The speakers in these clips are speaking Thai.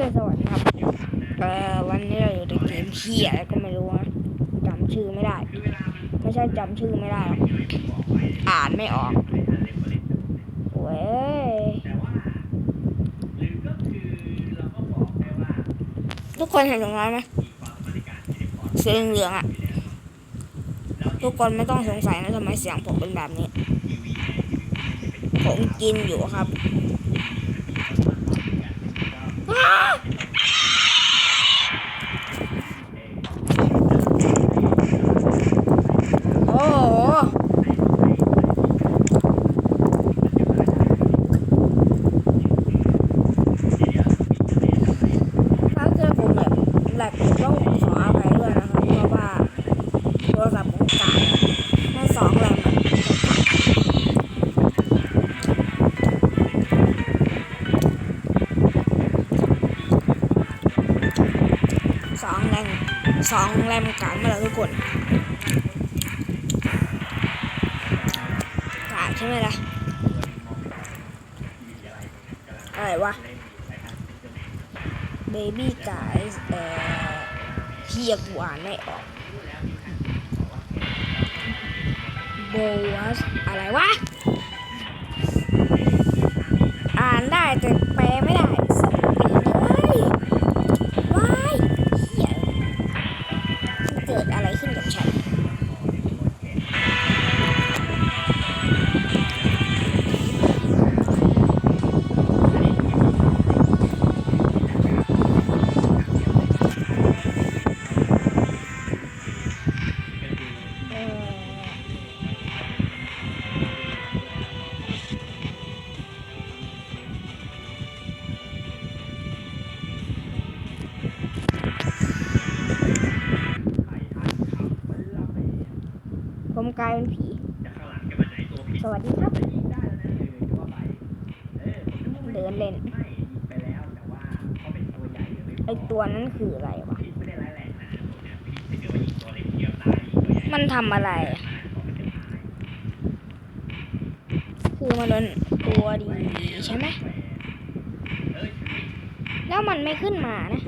สวัสดีครับวันนี้เราอยู่ในเกมเฮียอะไรก็ไม่รู้นะจำชื่อไม่ได้ไม่ใช่จำชื่อไม่ได้หรอกอ่านไม่ออกเว้ยทุกคนเห็นตรงนั้นไหมเสียงเหลืองอ่ะทุกคนไม่ต้องสงสัยนะทำไมเสียงผมเป็นแบบนี้ผมกินอยู่ครับโอ้โหถ้าเจอผมแบบแหลกผมต้องขออภัยด้วยนะครับเพราะว่าโทรศัพท์ผมกากทั้งสองแรงสองแรงสองแรมกากมาแล้วทุกคนกากใช่ไหมล่ะอะไรวะเบบี้กายเฮียกูอ่านไม่ออกโบวัสอะไรวะอ่านได้แต่แปลไม่ได้สัตว์เอ้ยว้ายเฮียมันเกิดอะไรขึ้นกับฉันผมกลายเป็นผีสวัสดีครับเดินเล่นไอตัวนั้นคืออะไรวะมันทำอะไรคือมันเป็นตัวดีใช่ไหมแล้วมันไม่ขึ้นมานะ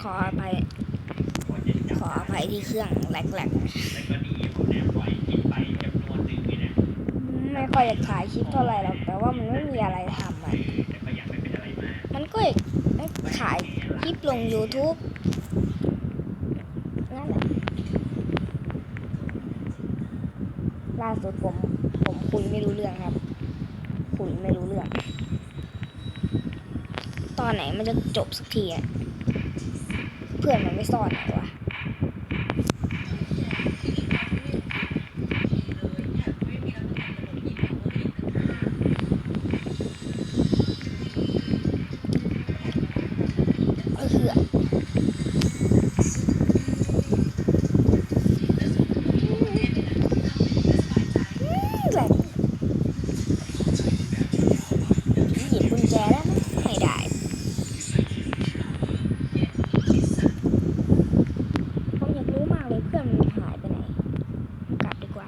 ขออภัยที่เครื่องแหลกๆไม่ค่อยอยากถ่ายคลิปเท่าไหร่หรอกแต่ว่ามันไม่มีอะไรทำอ่ะมันก็อยากถ่ายคลิปลง YouTube นั่นแหละล่าสุดผมคุยไม่รู้เรื่องครับคุยไม่รู้เรื่องตอนไหนมันจะจบสักทีอ่ะเพื่อนมันไม่ซ่อนไหนวะหยิบกุญแจแล้วไม่ได้ผมอยากรู้มากเลยเพื่อนมันหายไปไหนกลับดีกว่า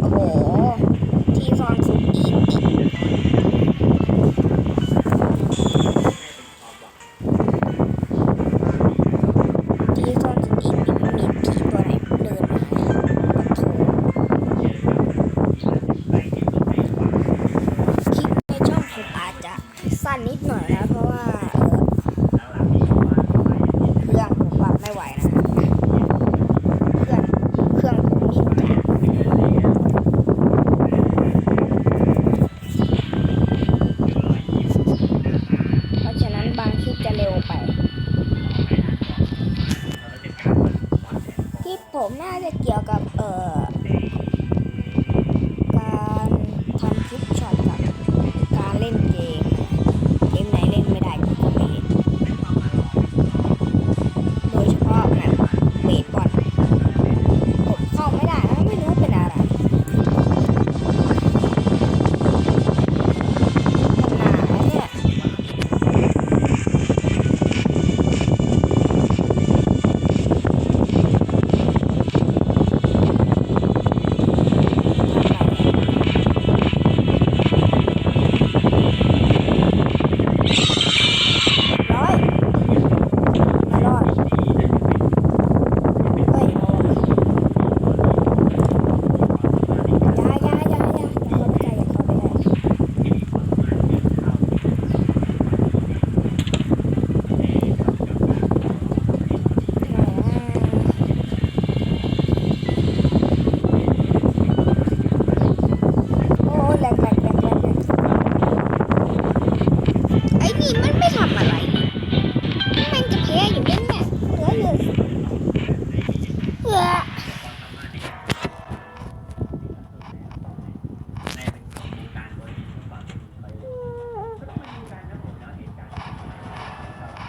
โอ้โหที่ซ่อนสุดอีกที่ซ่อนสุดอีกมันมีผีตัวไหนเดินมาปะโถคลิปในช่องผมอาจจะสั้นนิดหน่อยนะเพราะว่าเครื่องผมปรับไม่ไหวนะเครื่องผมนิ่งจัดเพราะฉะนั้นบางคลิปจะเร็วไปคลิปผมน่าจะเกี่ยวกับการทำคลิปช็อตกับการเล่นเกมไหนเล่นไม่ได้ก็ไม่เล่น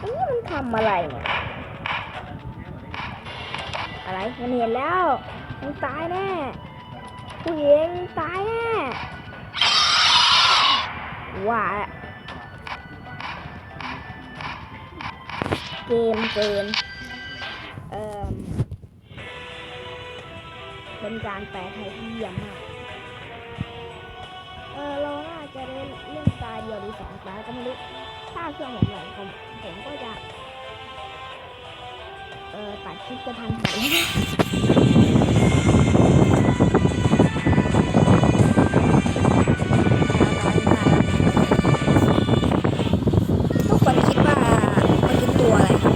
นี่มันทำอะไรเนี่ยอะไรมันเห็นแล้วมึงตายแน่ผู้หญิงตายแน่ว่าเกมเกินเป็นการแปลไทยที่เยี่ยมมากเราน่าจะได้เล่นตาเดียวหรือ2 ตาก็ไม่รู้ถ้าเครื่องผมไหลผมก็จะตัดคลิปกระทันหันทุกคนคิดว่ามันคือตัวอะไรครับ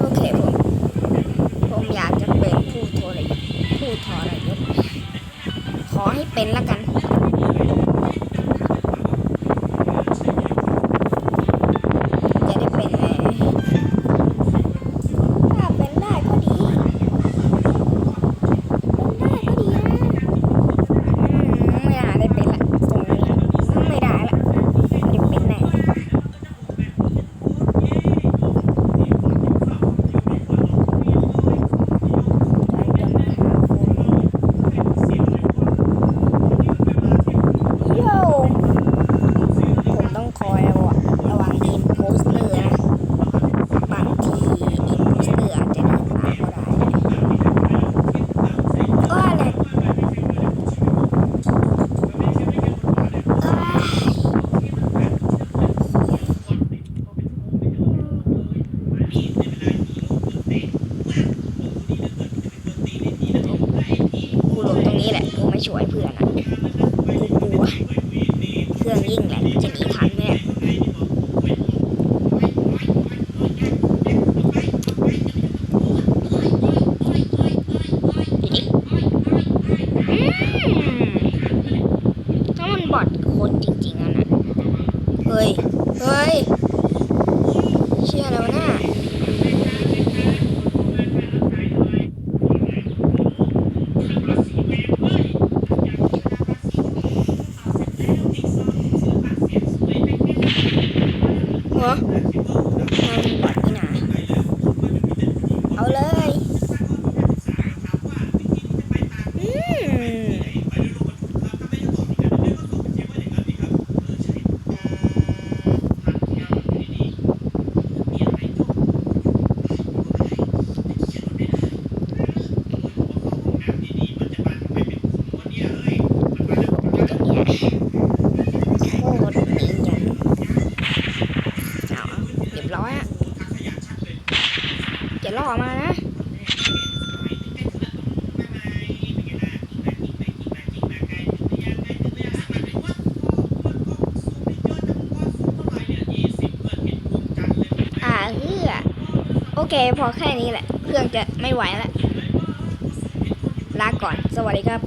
โอเคผมอยากจะเป็นผู้ทรยศขอให้เป็นละกันจะได้เป็นไหมถ้าเป็นได้ก็ดีนะไม่น่าได้เป็นละตรงนี้ไม่ได้ละไม่ได้เป็นแน่โย่ผมต้องคอยระวังอินโพสเตอร์นะบางทีอินโพสเตอร์อาจจะเดินตามก็ได้ก็อะไรกูหลบตรงนี้แหละกูไม่ช่วยเพื่อนอ่ะกูกลัวเครื่องยิ่งแหละจะหนีทันไหมถ้ามันบอดคนจริงๆอ่ะนะเฮ้ยเชื่อแล้วนะหัวมันบอดนี่นะเอาเลยโคตรเนียนเอาเรียบร้อยอะจะล่อมานะโอเคพอแค่นี้แหละเครื่องจะไม่ไหวแล้วลาก่อนสวัสดีครับ